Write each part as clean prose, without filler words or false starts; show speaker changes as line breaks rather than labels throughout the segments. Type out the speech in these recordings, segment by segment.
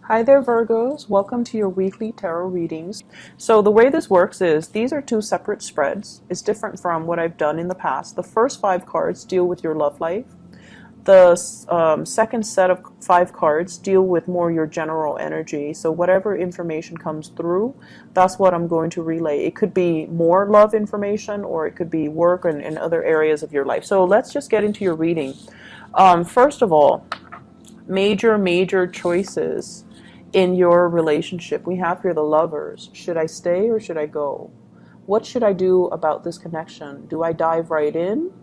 Hi there, Virgos. Welcome to your weekly tarot readings. So the way this works is these are two separate spreads. It's different from what I've done in the past. The first 5 cards deal with your love life. The second set of 5 cards deal with more your general energy. So whatever information comes through, that's what I'm going to relay. It could be more love information, or it could be work and other areas of your life. So let's just get into your reading. First of all, major choices in your relationship. We have here the Lovers. Should I stay or should I go? What should I do about this connection? Do I dive right in?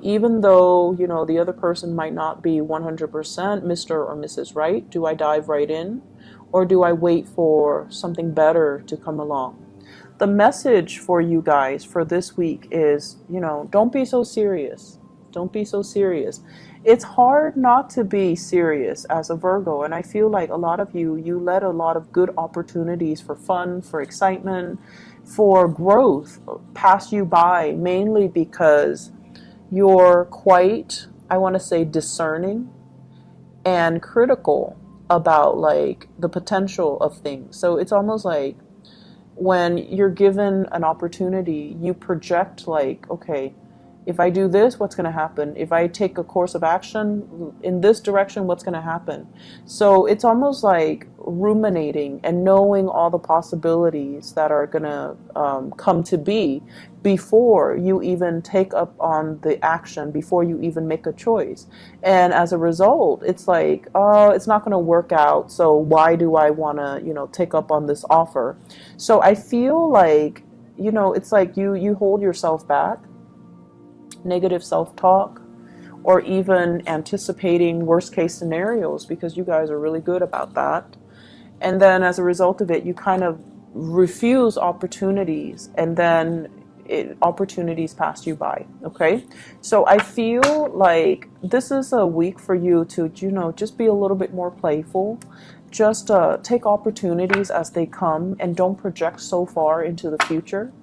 Even though, the other person might not be 100% Mr. or Mrs. Right, do I dive right in? Or do I wait for something better to come along? The message for you guys for this week is, don't be so serious. Don't be so serious. It's hard not to be serious as a Virgo, and I feel like a lot of you let a lot of good opportunities for fun, for excitement, for growth pass you by, mainly because you're quite, I want to say, discerning and critical about like the potential of things. So it's almost like when you're given an opportunity, you project like, okay, if I do this, what's going to happen? If I take a course of action in this direction, what's going to happen? So it's almost like ruminating and knowing all the possibilities that are going to come to be before you even take up on the action, before you even make a choice. And as a result, it's like, oh, it's not going to work out. So why do I want to, take up on this offer? So I feel like, it's like you hold yourself back. Negative self-talk, or even anticipating worst case scenarios, because you guys are really good about that. And then as a result of it, you kind of refuse opportunities, and then opportunities pass you by. Okay, so I feel like this is a week for you to just be a little bit more playful. Just take opportunities as they come and don't project so far into the future.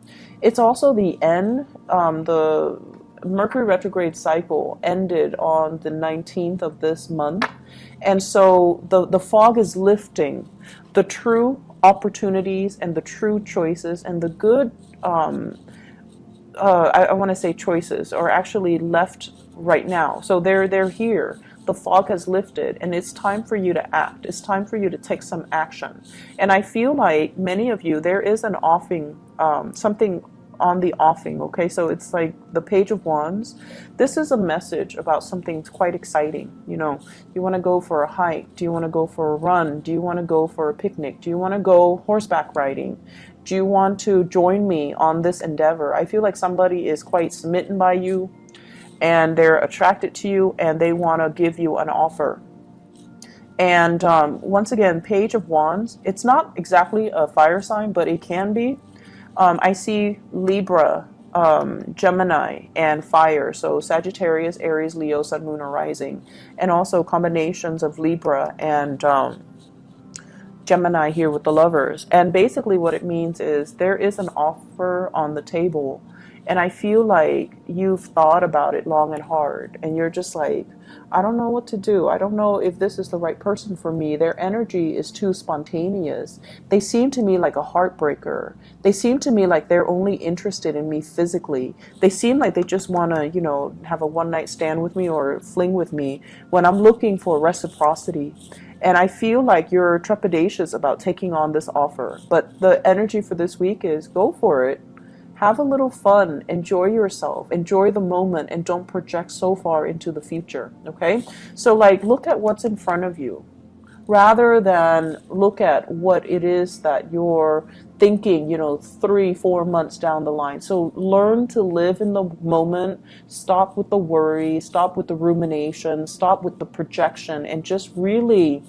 It's also the end. The Mercury retrograde cycle ended on the 19th of this month. And so the fog is lifting. The true opportunities and the true choices and the good, I want to say choices, are actually left right now. So they're here. The fog has lifted, and it's time for you to act. It's time for you to take some action. And I feel like many of you, there is an offing, something on the offing. Okay, so it's like the Page of Wands. This is a message about something quite exciting. You want to go for a hike? Do you want to go for a run? Do you want to go for a picnic? Do you want to go horseback riding? Do you want to join me on this endeavor? I feel like somebody is quite smitten by you, and they're attracted to you, and they want to give you an offer. And once again, Page of Wands, it's not exactly a fire sign, but it can be. I see Libra, Gemini, and fire. So Sagittarius, Aries, Leo, Sun, Moon, or Rising. And also combinations of Libra and Gemini here with the Lovers. And basically what it means is there is an offer on the table. And I feel like you've thought about it long and hard. And you're just like, I don't know what to do. I don't know if this is the right person for me. Their energy is too spontaneous. They seem to me like a heartbreaker. They seem to me like they're only interested in me physically. They seem like they just want to, have a one-night stand with me or fling with me when I'm looking for reciprocity. And I feel like you're trepidatious about taking on this offer. But the energy for this week is go for it. Have a little fun, enjoy yourself, enjoy the moment, and don't project so far into the future, okay? So like, look at what's in front of you rather than look at what it is that you're thinking, 3-4 months down the line. So learn to live in the moment, stop with the worry, stop with the rumination, stop with the projection, and just really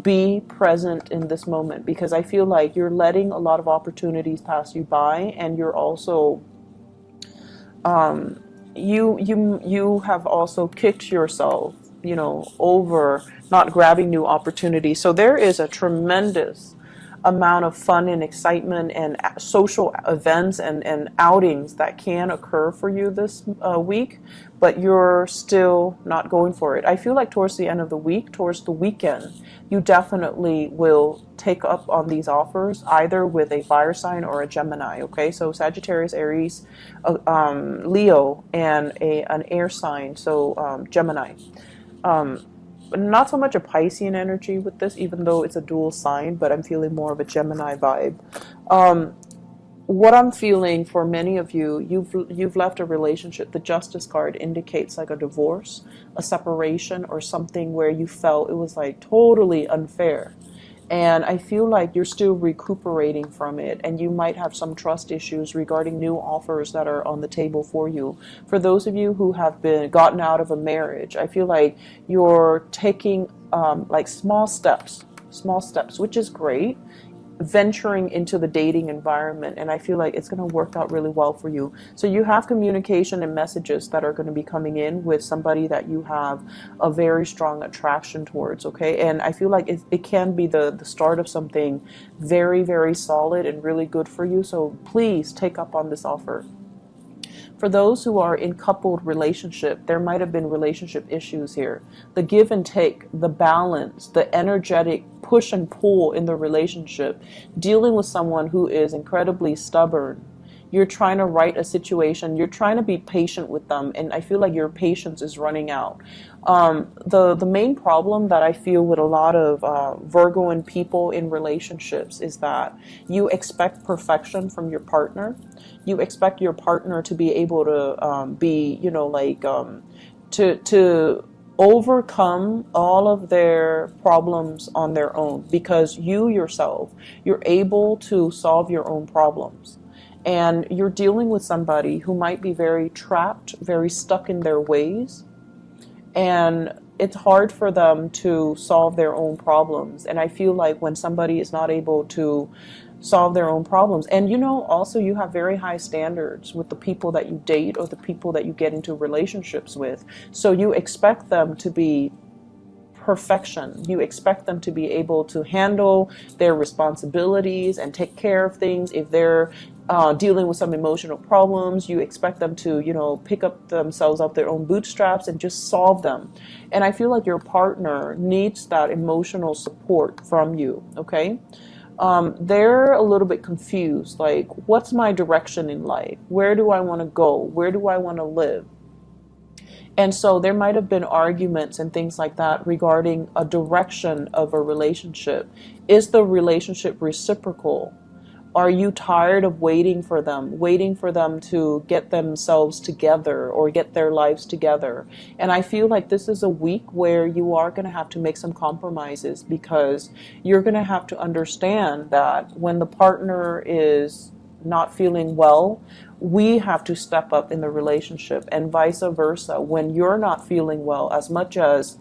be present in this moment, because I feel like you're letting a lot of opportunities pass you by, and you're also you have also kicked yourself over not grabbing new opportunities. So there is a tremendous amount of fun and excitement and social events and outings that can occur for you this week, but you're still not going for it. I feel like towards the end of the week, towards the weekend, you definitely will take up on these offers, either with a fire sign or a Gemini. Okay, so Sagittarius, Aries, Leo, and an air sign, so Gemini. Not so much a Piscean energy with this, even though it's a dual sign, but I'm feeling more of a Gemini vibe. What I'm feeling for many of you, you've left a relationship. The Justice card indicates like a divorce, a separation, or something where you felt it was like totally unfair. And I feel like you're still recuperating from it, and you might have some trust issues regarding new offers that are on the table for you. For those of you who have been gotten out of a marriage, I feel like you're taking like small steps, which is great, venturing into the dating environment, and I feel like it's going to work out really well for you. So you have communication and messages that are going to be coming in with somebody that you have a very strong attraction towards, okay? And I feel like it can be the start of something very, very solid and really good for you. So please take up on this offer. For those who are in coupled relationship, there might have been relationship issues here. The give and take, the balance, the energetic push and pull in the relationship, dealing with someone who is incredibly stubborn. You're trying to right a situation. You're trying to be patient with them, and I feel like your patience is running out. The main problem that I feel with a lot of Virgoan people in relationships is that you expect perfection from your partner. You expect your partner to be able to be, you know, like to overcome all of their problems on their own, because you yourself, you're able to solve your own problems. And you're dealing with somebody who might be very trapped, very stuck in their ways. And it's hard for them to solve their own problems. And I feel like when somebody is not able to solve their own problems, and you know, also you have very high standards with the people that you date or the people that you get into relationships with. So you expect them to be perfection. You expect them to be able to handle their responsibilities and take care of things. If they're dealing with some emotional problems, you expect them to, you know, pick up themselves up their own bootstraps and just solve them. And I feel like your partner needs that emotional support from you, okay? They're a little bit confused, like, what's my direction in life? Where do I want to go? Where do I want to live? And so there might have been arguments and things like that regarding a direction of a relationship. Is the relationship reciprocal? Are you tired of waiting for them to get themselves together or get their lives together? And I feel like this is a week where you are going to have to make some compromises, because you're going to have to understand that when the partner is not feeling well, we have to step up in the relationship, and vice versa. When you're not feeling well, as much as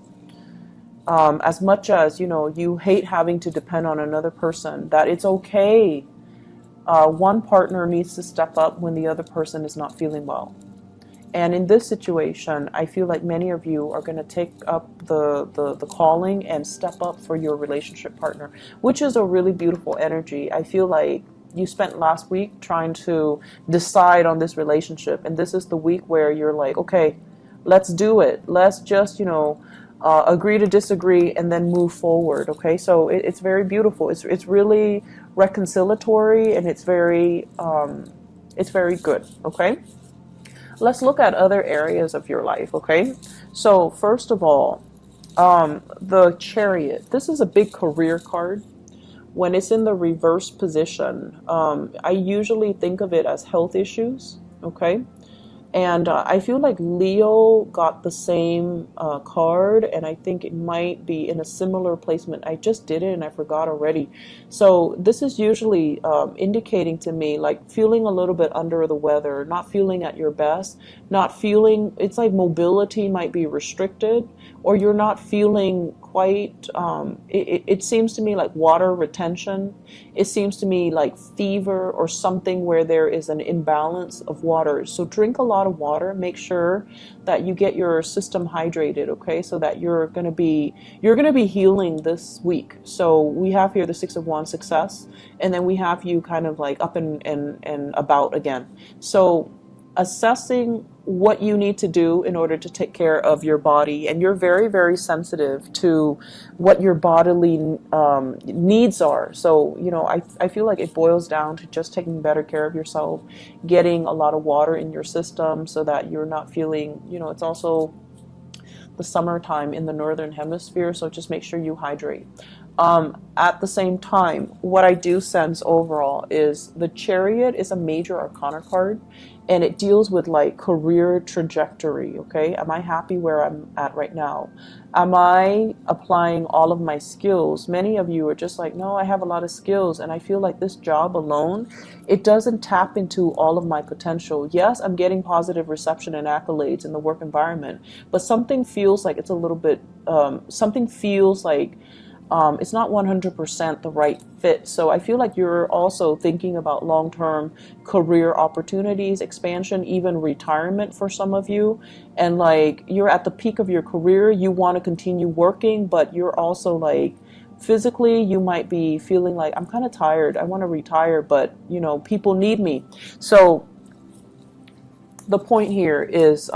you know, you hate having to depend on another person, that it's okay. One partner needs to step up when the other person is not feeling well. And in this situation, I feel like many of you are going to take up the calling and step up for your relationship partner, which is a really beautiful energy. I feel like you spent last week trying to decide on this relationship, and this is the week where you're like, okay, let's do it. Let's just, you know, agree to disagree and then move forward. Okay, so it's very beautiful. It's really reconciliatory, and it's very good. Okay, let's look at other areas of your life. Okay, so first of all, the Chariot. This is a big career card. When it's in the reverse position, I usually think of it as health issues, okay? And I feel like Leo got the same card, and I think it might be in a similar placement. I just did it and I forgot already. So this is usually indicating to me like feeling a little bit under the weather, not feeling at your best, not feeling, it's like mobility might be restricted, or you're not feeling quite, it seems to me like water retention. It seems to me like fever or something where there is an imbalance of water. So drink a lot of water. Make sure that you get your system hydrated, okay? So that you're going to be healing this week. So we have here the Six of Wands, success, and then we have you kind of like up and about again. So assessing what you need to do in order to take care of your body, and you're very, very sensitive to what your bodily needs are. So, you know, I feel like it boils down to just taking better care of yourself, getting a lot of water in your system so that you're not feeling, you know, it's also the summertime in the northern hemisphere, so just make sure you hydrate. At the same time, what I do sense overall is the Chariot is a major arcana card, and it deals with like career trajectory. Okay, am I happy where I'm at right now? Am I applying all of my skills? Many of you are just like, no, I have a lot of skills, and I feel like this job alone, it doesn't tap into all of my potential. Yes, I'm getting positive reception and accolades in the work environment, but something feels like it's a little bit, something feels like it's not 100% the right fit. So I feel like you're also thinking about long-term career opportunities, expansion, even retirement for some of you. And like you're at the peak of your career, you want to continue working, but you're also like physically you might be feeling like, I'm kind of tired, I want to retire, but you know, people need me. So the point here is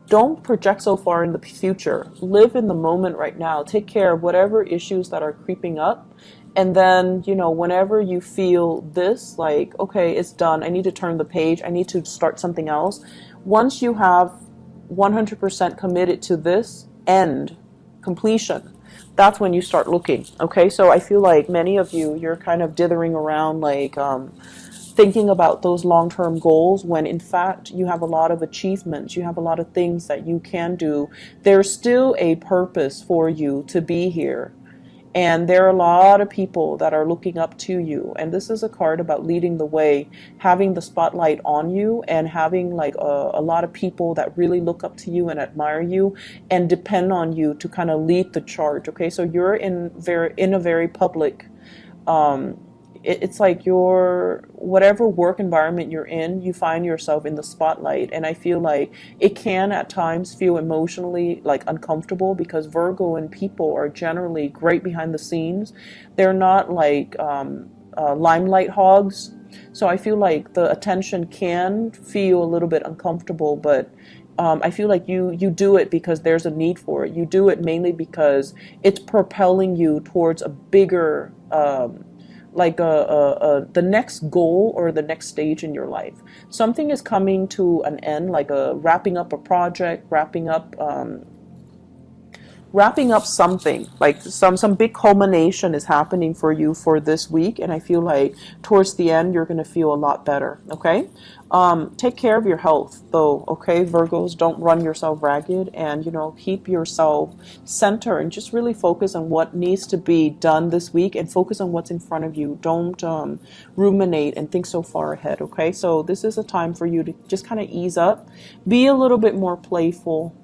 don't project so far in the future. Live in the moment right now. Take care of whatever issues that are creeping up. And then, you know, whenever you feel this, like, okay, it's done, I need to turn the page, I need to start something else. Once you have 100% committed to this end, completion, that's when you start looking. Okay, so I feel like many of you, you're kind of dithering around like, thinking about those long-term goals when in fact you have a lot of achievements, you have a lot of things that you can do. There's still a purpose for you to be here. And there are a lot of people that are looking up to you. And this is a card about leading the way, having the spotlight on you, and having like a lot of people that really look up to you and admire you and depend on you to kind of lead the charge. Okay, so you're in a very public it's like your whatever work environment you're in, you find yourself in the spotlight. And I feel like it can at times feel emotionally like uncomfortable, because Virgo and people are generally great behind the scenes. They're not like limelight hogs. So I feel like the attention can feel a little bit uncomfortable, but I feel like you do it because there's a need for it. You do it mainly because it's propelling you towards a bigger like the next goal or the next stage in your life. Something is coming to an end, like wrapping up a project, wrapping up something, like some big culmination is happening for you for this week. And I feel like towards the end you're going to feel a lot better. Okay, take care of your health though. Okay, Virgos, don't run yourself ragged, and you know, keep yourself centered and just really focus on what needs to be done this week, and focus on what's in front of you. Don't ruminate and think so far ahead. Okay, so this is a time for you to just kind of ease up, be a little bit more playful,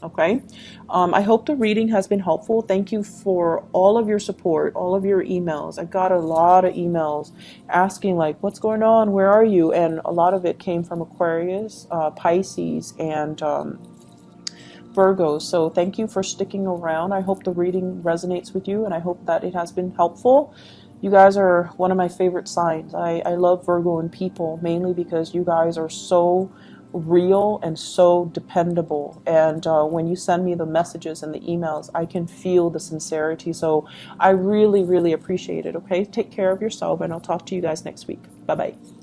okay. I hope the reading has been helpful. Thank you for all of your support, all of your emails. I got a lot of emails asking like, what's going on, where are you? And a lot of it came from Aquarius, Pisces, and Virgo. So thank you for sticking around. I hope the reading resonates with you, and I hope that it has been helpful. You guys are one of my favorite signs. I love Virgo and people mainly because you guys are so real and so dependable. And when you send me the messages and the emails, I can feel the sincerity. So I really, really appreciate it. Okay, take care of yourself, and I'll talk to you guys next week. Bye-bye.